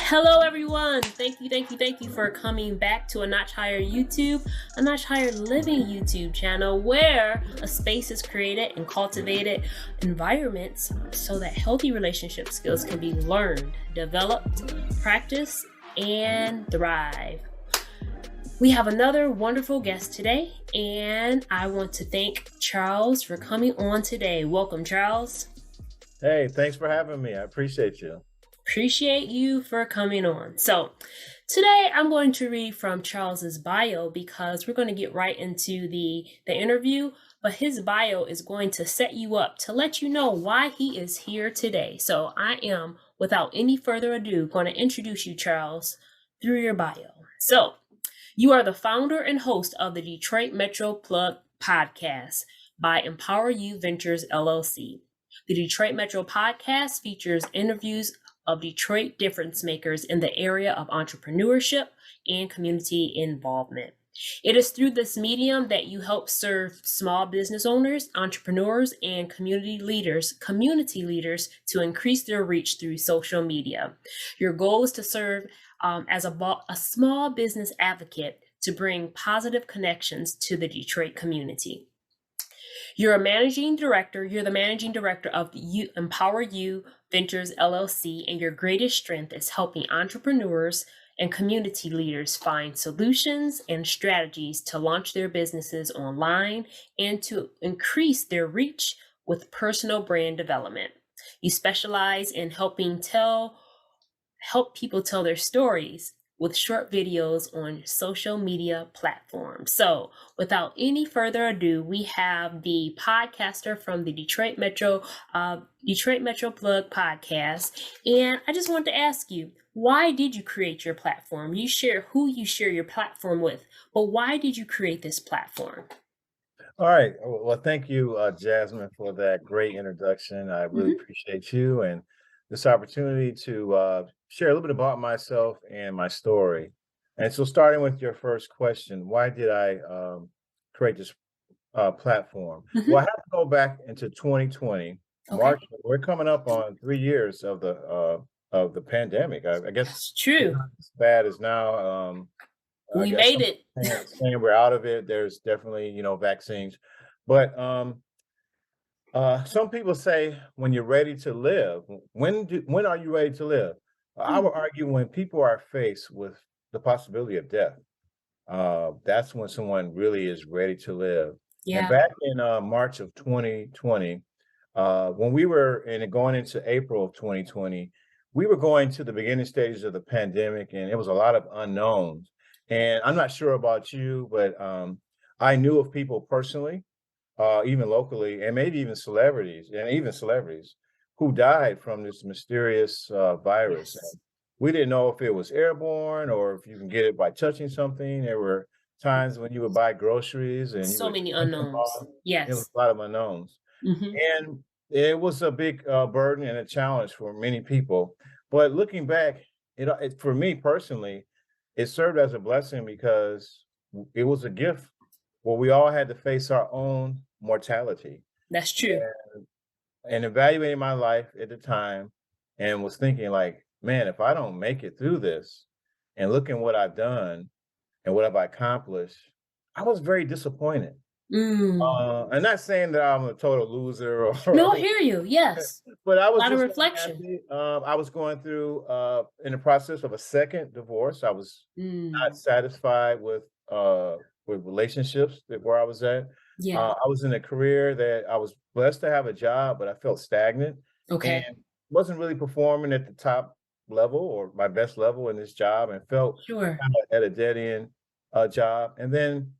Hello, everyone. Thank you for coming back to A Notch Higher YouTube, A Notch Higher Living YouTube channel, where a space is created and cultivated environments so that healthy relationship skills can be learned, developed, practiced, and thrive. We have another wonderful guest today, and I want to thank Charles for coming on today. Welcome, Charles. Hey, thanks for having me. I appreciate you. Appreciate you for coming on. So today I'm going to read from Charles's bio because we're going to get right into the interview, but his bio is going to set you up to let you know why he is here today. So I am, without any further ado, going to introduce you, Charles, through your bio. So you are the founder and host of the Detroit Metro Plug podcast by Empower You Ventures, LLC. The Detroit Metro podcast features interviews of Detroit difference makers in the area of entrepreneurship and community involvement. It is through this medium that you help serve small business owners, entrepreneurs, and community leaders to increase their reach through social media. Your goal is to serve as a small business advocate to bring positive connections to the Detroit community. You're the managing director of Empower You Ventures LLC, and your greatest strength is helping entrepreneurs and community leaders find solutions and strategies to launch their businesses online and to increase their reach with personal brand development. You specialize in help people tell their stories with short videos on social media platforms. So without any further ado, we have the podcaster from the Detroit Metro Plug podcast. And I just want to ask you, why did you create your platform? You share who you share your platform with, but why did you create this platform? All right. Well, thank you, Jasmine, for that great introduction. I really appreciate you and this opportunity to share a little bit about myself and my story. And so starting with your first question, why did I create this platform? Well, I have to go back into 2020. Okay. March, we're coming up on 3 years of the pandemic. I guess That's true. not as bad as now. We made it. Saying we're out of it. There's definitely, vaccines. But some people say when you're ready to live, when are you ready to live? I would argue when people are faced with the possibility of death, that's when someone really is ready to live. Yeah. And back in March of 2020, when we were going into April of 2020, we were going to the beginning stages of the pandemic, and it was a lot of unknowns. And I'm not sure about you, but I knew of people personally, even locally, and maybe even celebrities, who died from this mysterious virus. Yes. And we didn't know if it was airborne or if you can get it by touching something. There were times when you would buy groceries and So many unknowns. Yes. It was a lot of unknowns. And it was a big burden and a challenge for many people. But looking back, it for me personally, it served as a blessing because it was a gift where we all had to face our own mortality. That's true. And evaluating my life at the time and was thinking like, man, if I don't make it through this and looking what I've done and what I've accomplished, I was very disappointed. I'm not saying that I'm a total loser No, I hear you. Yes. but I was A lot of just reflection. happy. I was going through in the process of a second divorce. I was not satisfied with relationships where I was at. Yeah. I was in a career that I was blessed to have a job, but I felt stagnant Okay. and wasn't really performing at the top level or my best level in this job, and felt Sure. kind of at a dead end job. And then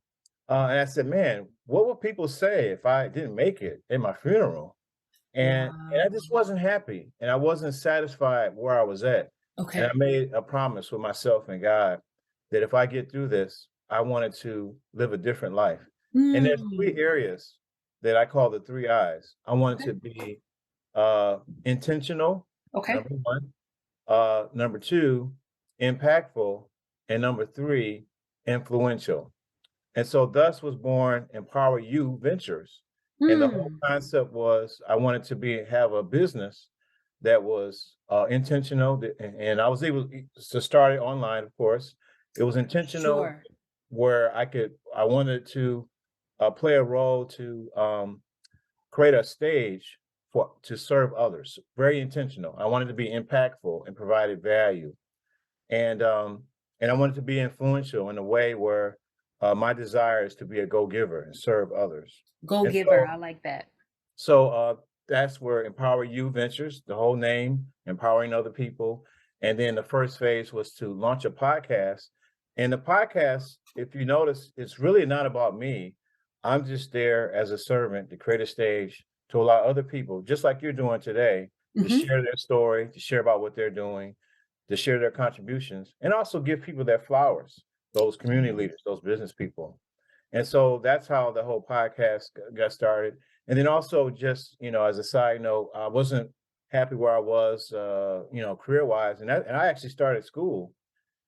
and I said, man, what would people say if I didn't make it in my funeral? And I just wasn't happy, and I wasn't satisfied where I was at. Okay. And I made a promise with myself and God that if I get through this, I wanted to live a different life. And there's 3 areas that I call the 3 I's. I wanted to be intentional, Okay. number 1. Number 2, impactful, and number 3, influential. And so thus was born Empower You Ventures. And the whole concept was I wanted to have a business that was intentional, and I was able to start it online, of course. It was intentional Sure. where I wanted to play a role to create a stage to serve others. Very intentional. I wanted to be impactful and provided value, and um, and I wanted to be influential in a way where my desire is to be a go giver and serve others. Go And giver. so I like that. that's where Empower You Ventures, the whole name, empowering other people. And then the first phase was to launch a podcast. And the podcast, if you notice, it's really not about me. I'm just there as a servant to create a stage to allow other people, just like you're doing today, to Hmm. share their story, to share about what they're doing, to share their contributions, and also give people their flowers, those community Yeah. leaders, those business people. And so that's how the whole podcast got started. And then also just, as a side note, I wasn't happy where I was, career wise. And I actually started school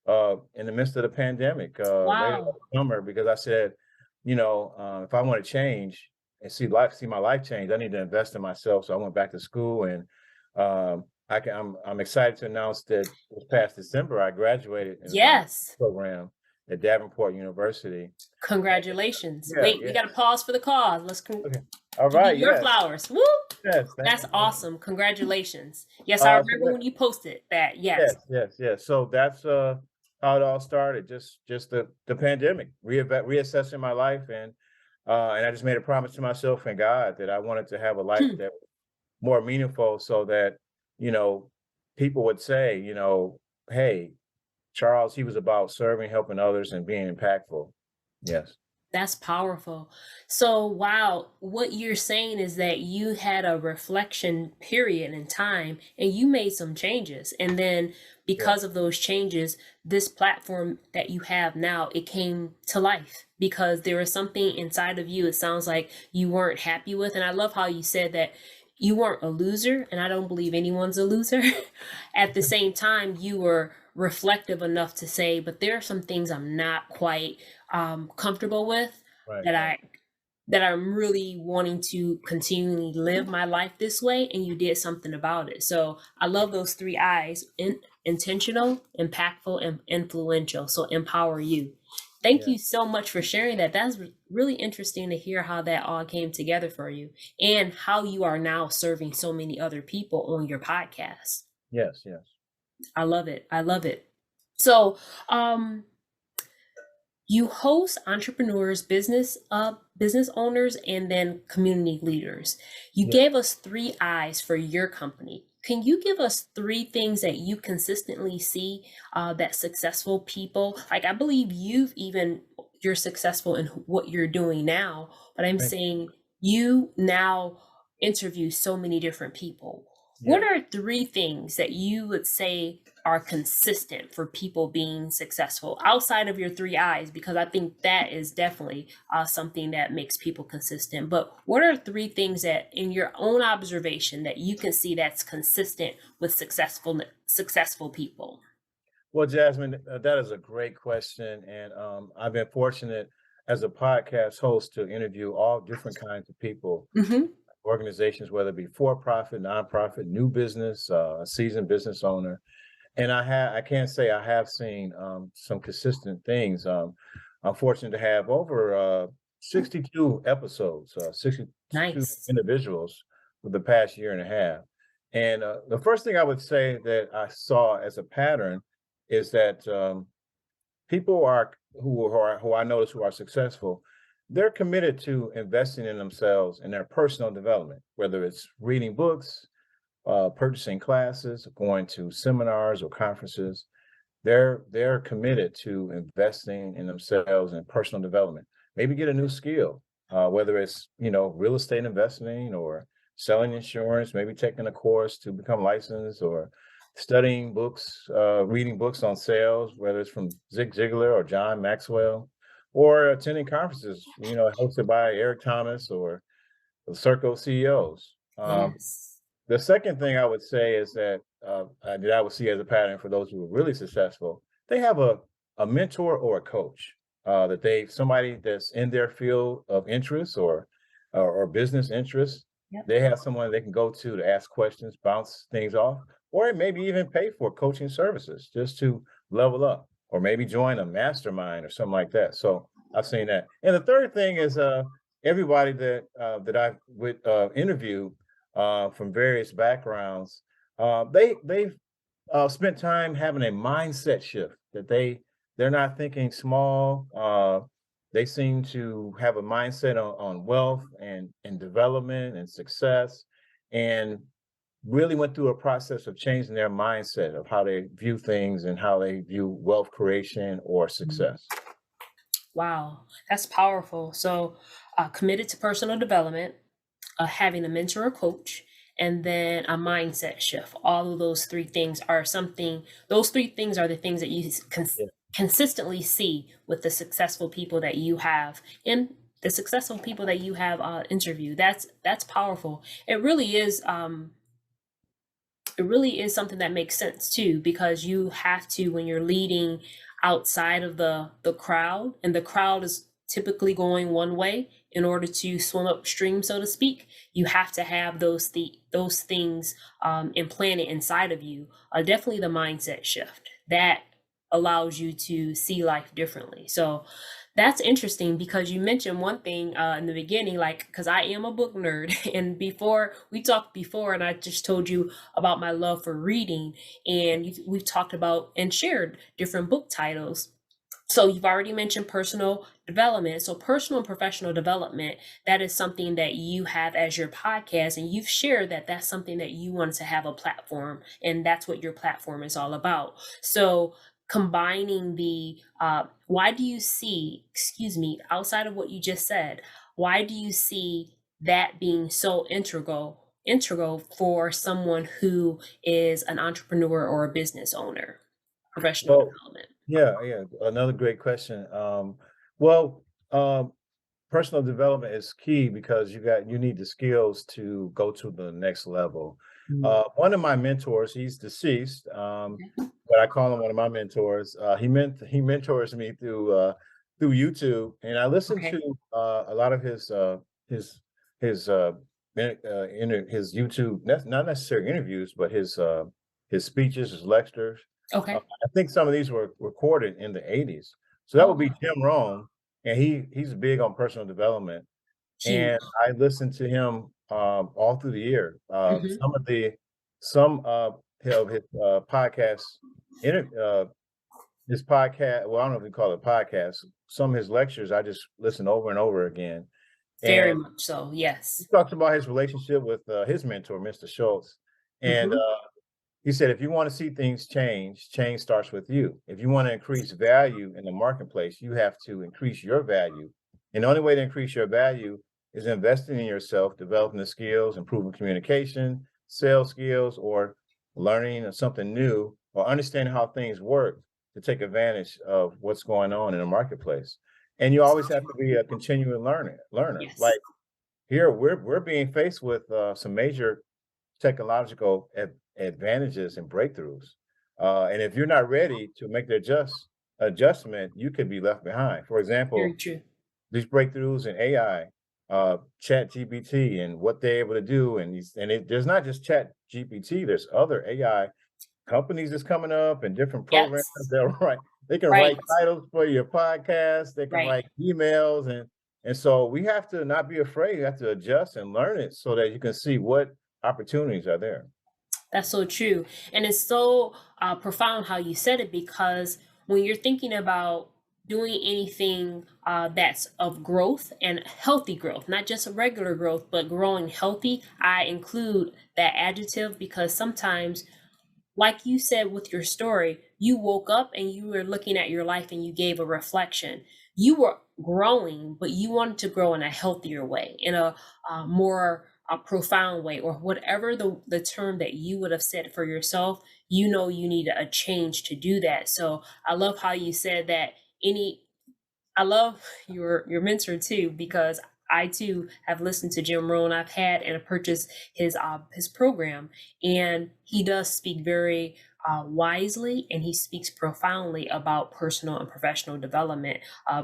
in the midst of the pandemic, later Wow. that summer, because I said, if I want to change and see my life change, I need to invest in myself. So I went back to school, and I'm excited to announce that this past December I graduated in my Yes. program at Davenport University. Congratulations. Yeah, Wait, we yeah. got to pause for the cause. Let's Okay. All give you right. your Yes. flowers. Woo! Yes. Thank That's you. Thank you. awesome. Congratulations. Yes, I So remember when you posted that. Yes. yes. So that's how it all started. Just the pandemic, reassessing my life, and I just made a promise to myself and God that I wanted to have a life Hmm. that was more meaningful, so that you know people would say, hey, Charles, he was about serving, helping others, and being impactful. Yes. That's powerful. So, wow, what you're saying is that you had a reflection period in time and you made some changes. And then Yeah. because of those changes, this platform that you have now, it came to life because there was something inside of you, it sounds like you weren't happy with. And I love how you said that you weren't a loser, and I don't believe anyone's a loser. At the same time, you were reflective enough to say, but there are some things I'm not quite comfortable with Right. that Right. I'm really wanting to continually live my life this way, and you did something about it. So I love those three I's: intentional, impactful, and influential. So empower you. Thank Yeah. you so much for sharing that. That's really interesting to hear how that all came together for you and how you are now serving so many other people on your podcast. Yes. Yes. I love it. I love it. So, you host entrepreneurs, business owners, and then community leaders. You Yeah. gave us three I's for your company. Can you give us three things that you consistently see that successful people, like I believe you're successful in what you're doing now, but I'm Thank saying you now interview so many different people. you. What Yeah. are three things that you would say are consistent for people being successful outside of your three I's? Because I think that is definitely something that makes people consistent. But what are three things that, in your own observation, that you can see that's consistent with successful people? Well, Jasmine, that is a great question, and I've been fortunate as a podcast host to interview all different kinds of people, Hmm. organizations, whether it be for profit, nonprofit, new business, a seasoned business owner. And I can't say I have seen some consistent things. I'm fortunate to have over 62 episodes, 62 Nice. individuals for the past year and a half. And the first thing I would say that I saw as a pattern is that people who I notice who are successful, they're committed to investing in themselves and their personal development, whether it's reading books, purchasing classes, going to seminars or conferences. They're committed to investing in themselves and personal development. Maybe get a new skill, whether it's real estate investing or selling insurance. Maybe taking a course to become licensed, or studying books, reading books on sales, whether it's from Zig Ziglar or John Maxwell, or attending conferences, hosted by Eric Thomas or the Circle CEOs. Yes. The second thing I would say is that I would see as a pattern for those who are really successful, they have a mentor or a coach, somebody that's in their field of interest or business interest, Yep. they have someone they can go to ask questions, bounce things off, or maybe even pay for coaching services just to level up, or maybe join a mastermind or something like that. So I've seen that. And the third thing is everybody that I would interview from various backgrounds, they've spent time having a mindset shift that they're not thinking small. They seem to have a mindset on wealth and development and success, and really went through a process of changing their mindset of how they view things and how they view wealth creation or Mhm. success. Wow, that's powerful. So, committed to personal development, having a mentor or coach, and then a mindset shift. All of those three things are something, those three things are the things that you Yeah. consistently see with the successful people that you have and the successful people that you have interviewed. That's powerful. It really is something that makes sense too, because you have to, when you're leading outside of the crowd, and the crowd is typically going one way, in order to swim upstream, so to speak, you have to have those things implanted inside of you. Definitely the mindset shift that allows you to see life differently. So that's interesting, because you mentioned one thing in the beginning, like, because I am a book nerd, and before we talked before, and I just told you about my love for reading, and we've talked about and shared different book titles. So you've already mentioned personal development. So personal and professional development, that is something that you have as your podcast, and you've shared that that's something that you wanted to have a platform, and that's what your platform is all about. So combining why do you see, excuse me, outside of what you just said, why do you see that being so integral for someone who is an entrepreneur or a business owner, professional Well, development? yeah, another great question. Well, um, personal development is key because you need the skills to go to the next level. Mm. One of my mentors, he's deceased, but I call him one of my mentors. He mentors me through YouTube, and I listen to Okay. a lot of his his his YouTube, not necessarily interviews, but his speeches, his lectures. Okay. I think some of these were recorded in the 80s. So that Oh, would be wow. Jim Rohn, and he's big on personal development. Huge. And I listened to him all through the year. Mhm. Some of his podcasts, inter- uh, his podcast. Well, I don't know if you call it podcast. Some of his lectures I just listen over and over again. Very And much so, he yes. talks about his relationship with his mentor, Mr. Schultz. And Mhm. he said, if you want to see things change, change starts with you. If you want to increase value in the marketplace, you have to increase your value. And the only way to increase your value is investing in yourself, developing the skills, improving communication, sales skills, or learning something new, or understanding how things work to take advantage of what's going on in the marketplace. And you always have to be a continuing learner. Yes. Like here, we're being faced with some major technological advantages and breakthroughs. And if you're not ready to make the adjustment, you could be left behind. For Very example, true. these breakthroughs in AI, Chat GPT, and what they're able to do, there's not just Chat GPT. There's other AI companies that's coming up and different programs Yes. that write. They can Right. write titles for your podcast. They can Right. write emails, and so we have to not be afraid. You have to adjust and learn it so that you can see what opportunities are there. That's so true. And it's so profound how you said it, because when you're thinking about doing anything that's of growth and healthy growth, not just a regular growth, but growing healthy, I include that adjective, because sometimes, like you said with your story, you woke up and you were looking at your life and you gave a reflection. You were growing, but you wanted to grow in a healthier way, in a more profound way, or whatever the term that you would have said for yourself. You know, you need a change to do that. So I love how you said that. Any I love your mentor too, because I too have listened to Jim Rohn. I've had and purchased his program, and he does speak very wisely, and he speaks profoundly about personal and professional development,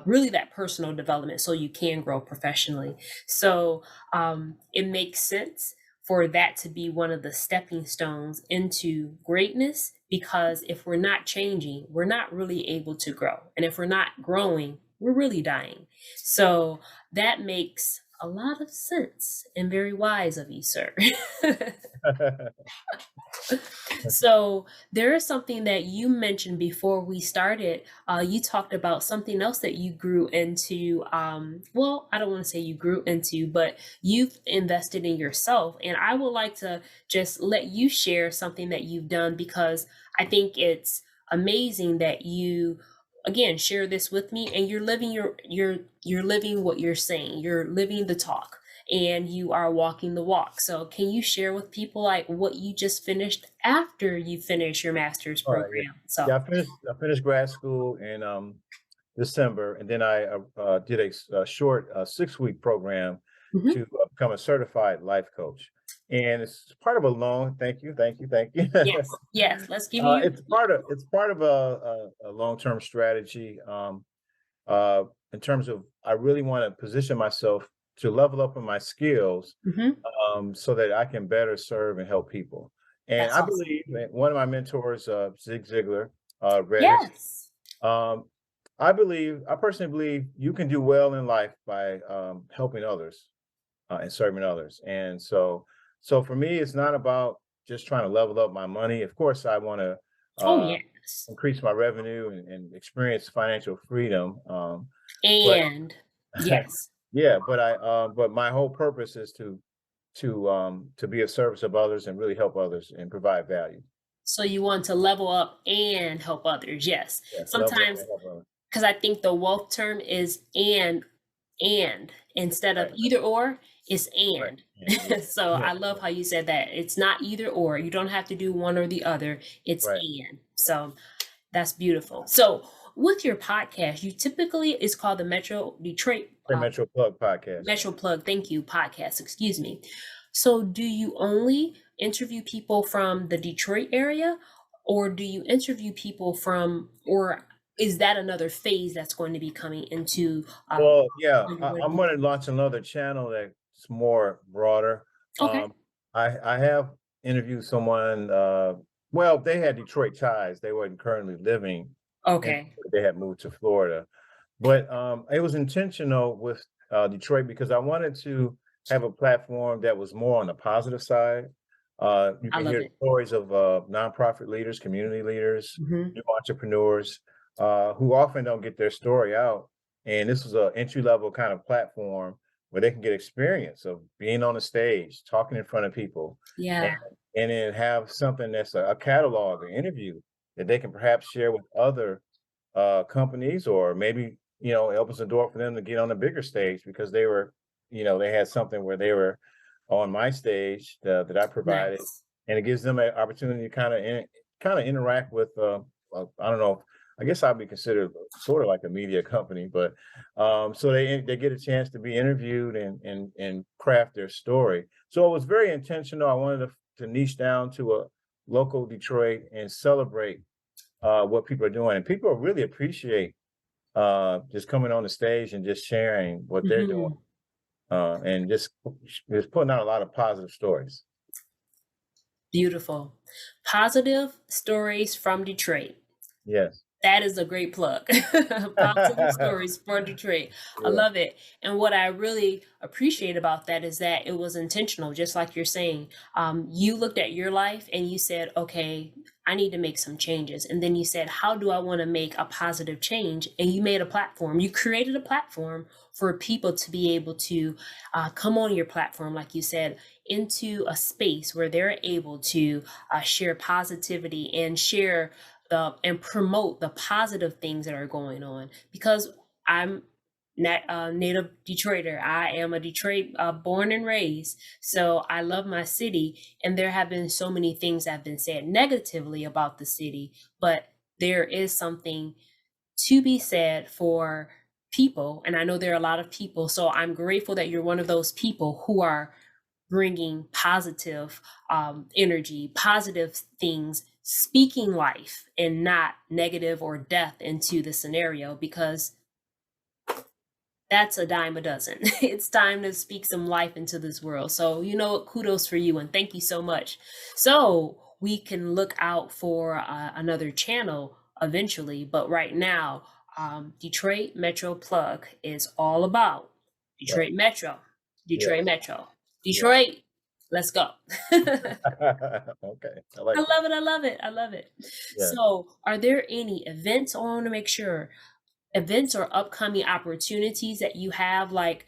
really that personal development so you can grow professionally. So it makes sense for that to be one of the stepping stones into greatness, because if we're not changing, we're not really able to grow. And if we're not growing, we're really dying. So that makes a lot of sense and very wise of you, sir. So there is something that you mentioned before we started. You talked about something else that you grew into. Well, I don't want to say you grew into, but you've invested in yourself. And I would like to just let you share something that you've done, because I think it's amazing that you again share this with me, and you're living you're living what you're saying. You're living the talk, and you are walking the walk. So can you share with people like what you just finished after you finish your master's All right. Yeah. program? So Yeah. I finished grad school in December, and then I did a short 6-week program mhm. to become a certified life coach. And it's part of a long. Thank you, thank you, thank you. Yes, yes, let's give you It's part of a long term strategy. Uh, in terms of, I really want to position myself to level up on my skills, mhm. so that I can better serve and help people. And That's I awesome. believe that one of my mentors, Zig Ziglar, read his. Yes. Um, I personally believe you can do well in life by helping others and serving others. And so for me, it's not about just trying to level up my money. Of course, I want to Oh uh, yes. increase my revenue and experience financial freedom. But And yes. yeah, but my whole purpose is to be of service of others and really help others and provide value. So you want to level up and help others. Yes. Yes, level up Sometimes, and help others. because I think the wealth term is and instead of Right, either or, it's right. and. And yeah, So yeah, I love yeah, how you said that. It's not either or. You don't have to do one or the other. It's right. and. So that's beautiful. So with your podcast, you typically, it's called the Metro Detroit Great Metro Plug podcast. Metro Plug, thank you, podcast, excuse me. So do you only interview people from the Detroit area, or do you interview people from, or is that another phase that's going to be coming into Well, yeah, when you're going to I'm be, going to launch another channel that's more broader. okay, Um, I have interviewed someone. Well, they had Detroit ties. They weren't currently living in. okay, They had moved to Florida, but it was intentional with Detroit because I wanted to have a platform that was more on the positive side. You I can love hear it. stories of nonprofit leaders, community leaders, Hmm. new entrepreneurs who often don't get their story out. And this was an entry level kind of platform where they can get experience of being on the stage, talking in front of people, and, Yeah, and then have something that's a catalog, an interview that they can perhaps share with other companies, or maybe, it opens the door for them to get on a bigger stage because they had something where they were on my stage that I provided, nice. and it gives them an opportunity to kind of interact with. I don't know. I guess I'd be considered sort of like a media company, but so they get a chance to be interviewed and craft their story. So it was very intentional. I wanted to niche down to a local Detroit and celebrate what people are doing, and people really appreciate just coming on the stage and just sharing what they're doing, Hmm. and just putting out a lot of positive stories. Beautiful. Positive stories from Detroit. Yes. That is a great plug. Positive stories for Detroit. I Yeah. love it. And what I really appreciate about that is that it was intentional, just like you're saying. You looked at your life and you said, okay, I need to make some changes. And then you said, how do I want to make a positive change? And you made a platform. You created a platform for people to be able to come on your platform, like you said, into a space where they're able to share positivity and share and promote the positive things that are going on, because I'm native Detroiter. I am a Detroit born and raised, so I love my city. And there have been so many things that have been said negatively about the city, but there is something to be said for people, and I know there are a lot of people. So I'm grateful that you're one of those people who are bringing positive energy, positive things speaking life and not negative or death into the scenario, because that's a dime a dozen. It's time to speak some life into this world. So, kudos for you and thank you so much. So, we can look out for another channel eventually, but right now, Detroit Metro Plug is all about Right. Detroit Metro, Detroit Yes. Metro, Yes. Detroit. Let's go. I Okay. I like that. love it. I love it. I love it. Yeah. So, are there any events? I want to make sure events or upcoming opportunities that you have, like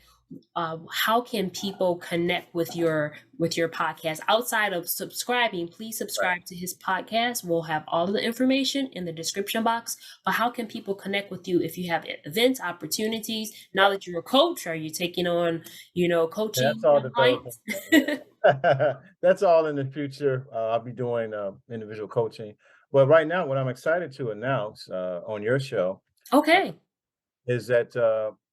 how can people connect with your podcast outside of subscribing? Please Right. subscribe to his podcast. We'll have all of the information in the description box. But how can people connect with you if you have events, opportunities? Now that you're a coach, are you taking on That's coaching all developing. clients? That's all in the future. I'll be doing individual coaching. But right now, what I'm excited to announce on your show Okay. is that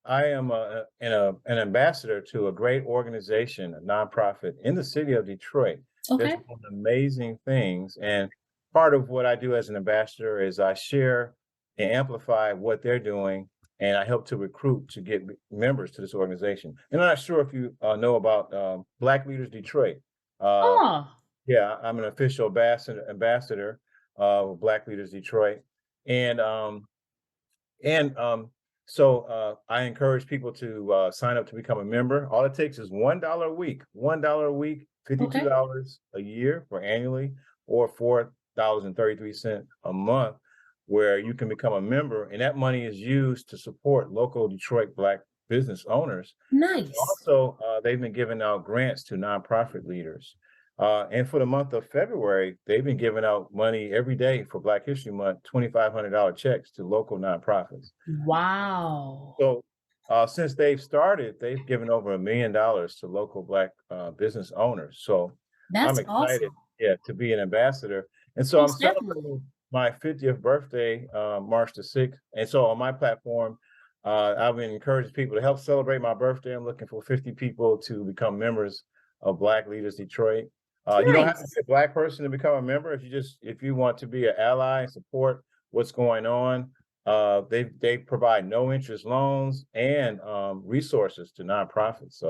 I am an ambassador to a great organization, a nonprofit in the city of Detroit. They're Okay. doing amazing things. And part of what I do as an ambassador is I share and amplify what they're doing. And I help to recruit to get members to this organization. And I'm not sure if you know about Black Leaders Detroit. Uh, Oh, yeah, I'm an official ambassador of Black Leaders Detroit. And and so I encourage people to sign up to become a member. All it takes is $1 a week, $1 a week, okay. $52 a year for annually, or $4.33 a month, where you can become a member. And that money is used to support local Detroit Black business owners. Nice. Also, they've been giving out grants to nonprofit leaders. And for the month of February, they've been giving out money every day for Black History Month, $2,500 checks to local nonprofits. Wow. So since they've started, they've given over $1 million to local Black business owners. So I'm That's excited, awesome. yeah, to be an ambassador. And so I'm Most definitely. celebrating my 50th birthday, March the 6th. And so on my platform, I've been encouraging people to help celebrate my birthday. I'm looking for 50 people to become members of Black Leaders Detroit. You don't have to Nice. be a Black person to become a member. If you want to be an ally and support what's going on, they provide no interest loans and resources to nonprofits.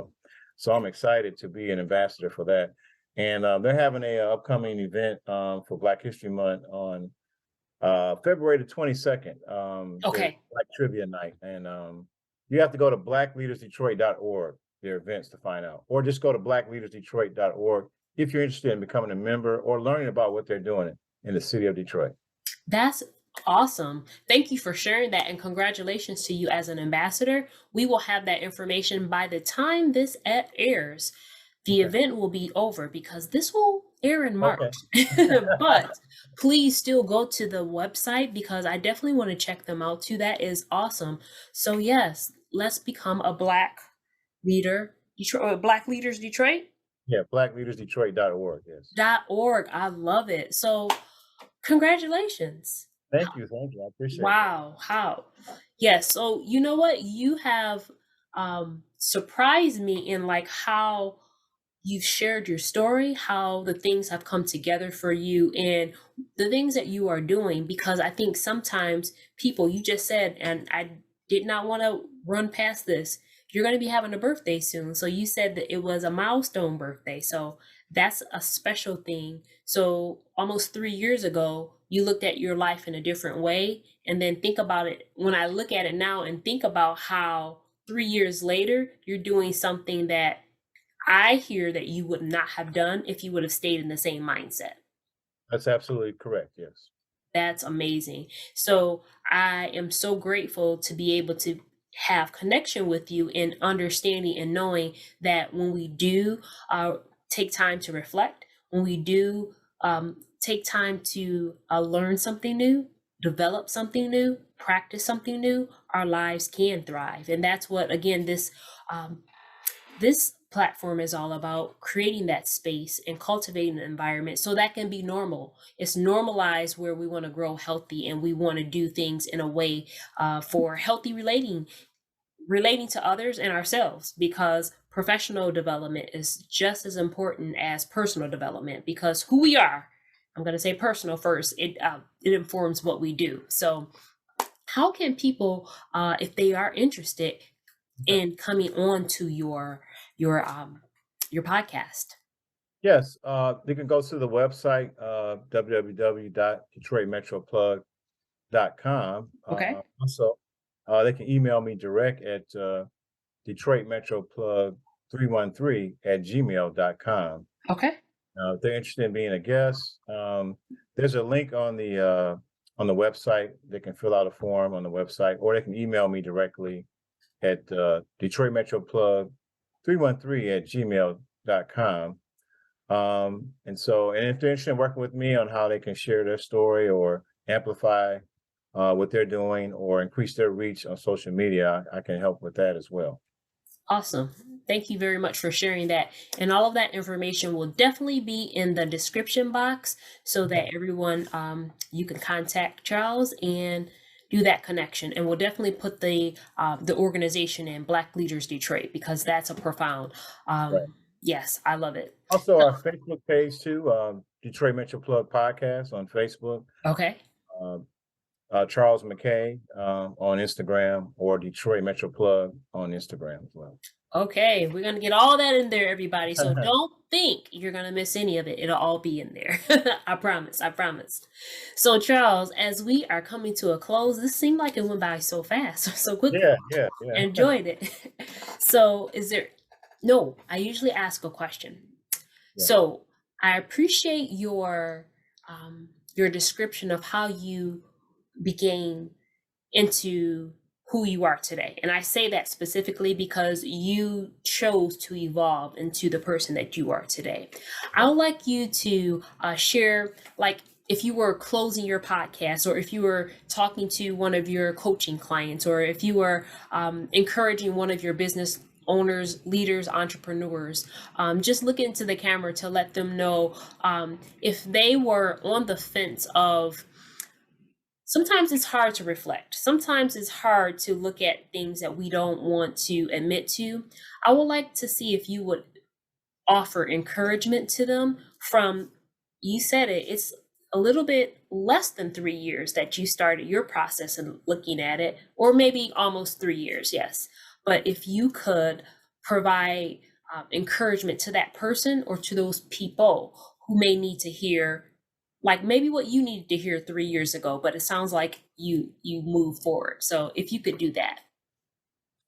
So I'm excited to be an ambassador for that. And they're having a upcoming event for Black History Month on February the 22nd. There's Okay. Black Trivia Night, and you have to go to blackleadersdetroit.org, their events, to find out, or just go to blackleadersdetroit.org if you're interested in becoming a member or learning about what they're doing in the city of Detroit. That's awesome. Thank you for sharing that, and congratulations to you as an ambassador. We will have that information by the time this airs. The Okay. event will be over because this will air in March. Okay. But please still go to the website because I definitely want to check them out too. That is awesome. So yes, let's become a Black leader, Detroit, Black Leaders Detroit. Yeah, blackleadersdetroit.org. Yes. .org. I love it. So congratulations. Thank you. I appreciate that. Wow, how? Yes, so you know what? You have surprised me in like how you've shared your story, how the things have come together for you and the things that you are doing, because I think sometimes people, you just said, and I did not want to run past this. You're going to be having a birthday soon. So you said that it was a milestone birthday. So that's a special thing. So almost 3 years ago, you looked at your life in a different way. And then think about it when I look at it now and think about how 3 years later, you're doing something that I hear that you would not have done if you would have stayed in the same mindset. That's absolutely correct. Yes. That's amazing. So I am so grateful to be able to have connection with you in understanding and knowing that when we do take time to reflect, when we do take time to learn something new, develop something new, practice something new, our lives can thrive. And that's what, again, um, this platform is all about creating that space and cultivating an environment so that can be normal. It's normalized where we want to grow healthy and we want to do things in a way for healthy relating to others and ourselves, because professional development is just as important as personal development, because who we are I'm going to say personal first. It informs what we do. So how can people, if they are interested in coming on to your podcast? Yes, they can go to the website, www.detroitmetroplug.com. Okay. Also, they can email me direct at detroitmetroplug313@gmail.com. Okay. If they're interested in being a guest, there's a link on the website. They can fill out a form on the website, or they can email me directly at detroitmetroplug313@gmail.com. And if they're interested in working with me on how they can share their story or amplify what they're doing or increase their reach on social media, I can help with that as well. Awesome. Thank you very much for sharing that. And all of that information will definitely be in the description box so that everyone, you can contact Charles and do that connection. And we'll definitely put the organization in, Black Leaders Detroit, because that's a profound, Right. yes, I love it. Also, our Facebook page too, Detroit Metro Plug Podcast on Facebook. Okay. Charles McKaye on Instagram, or Detroit Metro Plug on Instagram as well. Okay, we're going to get all that in there, everybody. So don't think you're going to miss any of it. It'll all be in there. I promise. I promise. So, Charles, as we are coming to a close, this seemed like it went by so fast, so quickly. Yeah. Enjoyed it. So, no, I usually ask a question. Yeah. So, I appreciate your description of how you became into who you are today. And I say that specifically because you chose to evolve into the person that you are today. I would like you to share, like, if you were closing your podcast, or if you were talking to one of your coaching clients, or if you were encouraging one of your business owners, leaders, entrepreneurs, just look into the camera to let them know if they were on the fence of, sometimes it's hard to reflect. Sometimes it's hard to look at things that we don't want to admit to. I would like to see if you would offer encouragement to them from, you said it, it's a little bit less than 3 years that you started your process and looking at it, or maybe almost 3 years, yes. But if you could provide encouragement to that person or to those people who may need to hear, like maybe what you needed to hear 3 years ago, but it sounds like you move forward. So if you could do that.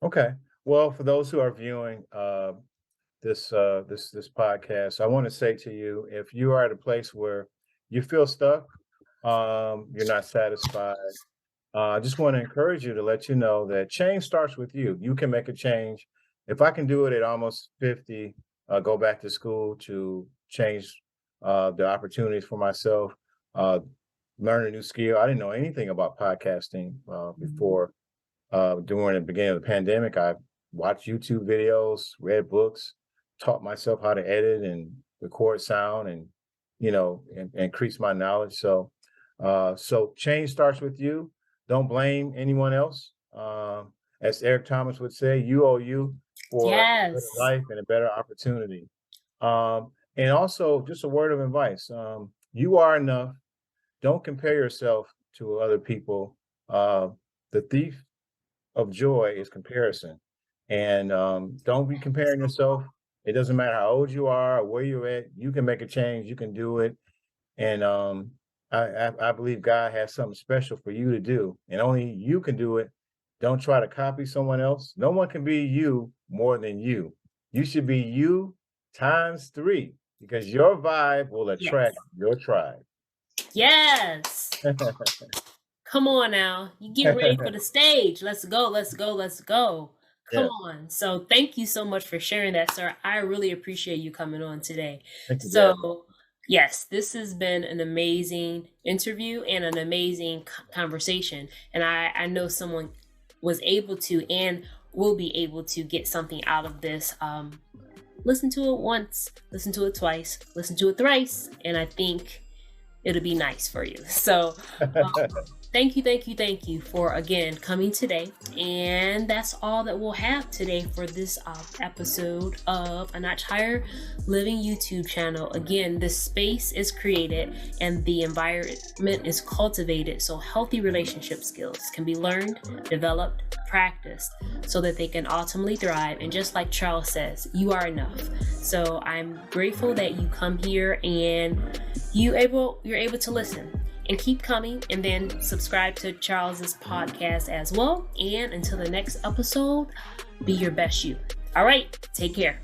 Okay. Well, for those who are viewing this podcast, I want to say to you, if you are at a place where you feel stuck, you're not satisfied, I just want to encourage you to let you know that change starts with you. You can make a change. If I can do it at almost 50, go back to school to change the opportunities for myself, learn a new skill. I didn't know anything about podcasting before. During the beginning of the pandemic, I watched YouTube videos, read books, taught myself how to edit and record sound, and increase my knowledge. So change starts with you. Don't blame anyone else. As Eric Thomas would say, you owe you for a better life and a better opportunity. And also, just a word of advice. You are enough. Don't compare yourself to other people. The thief of joy is comparison. And don't be comparing yourself. It doesn't matter how old you are or where you're at. You can make a change. You can do it. And I believe God has something special for you to do. And only you can do it. Don't try to copy someone else. No one can be you more than you. You should be you times 3. Because your vibe will attract your tribe. Yes. Come on now. You get ready for the stage. Let's go. Let's go. Let's go. Come on. So thank you so much for sharing that, sir. I really appreciate you coming on today. Thank you, so yes, this has been an amazing interview and an amazing conversation. And I know someone was able to and will be able to get something out of this. Listen to it once, listen to it twice, listen to it thrice, and I think it'll be nice for you. So Thank you for again coming today. And that's all that we'll have today for this episode of A Notch Higher Living YouTube channel. Again, this space is created and the environment is cultivated so healthy relationship skills can be learned, developed, practiced so that they can ultimately thrive. And just like Charles says, you are enough. So I'm grateful that you come here and you're able to listen. And keep coming, and then subscribe to Charles's podcast as well. And until the next episode, be your best you. All right, take care.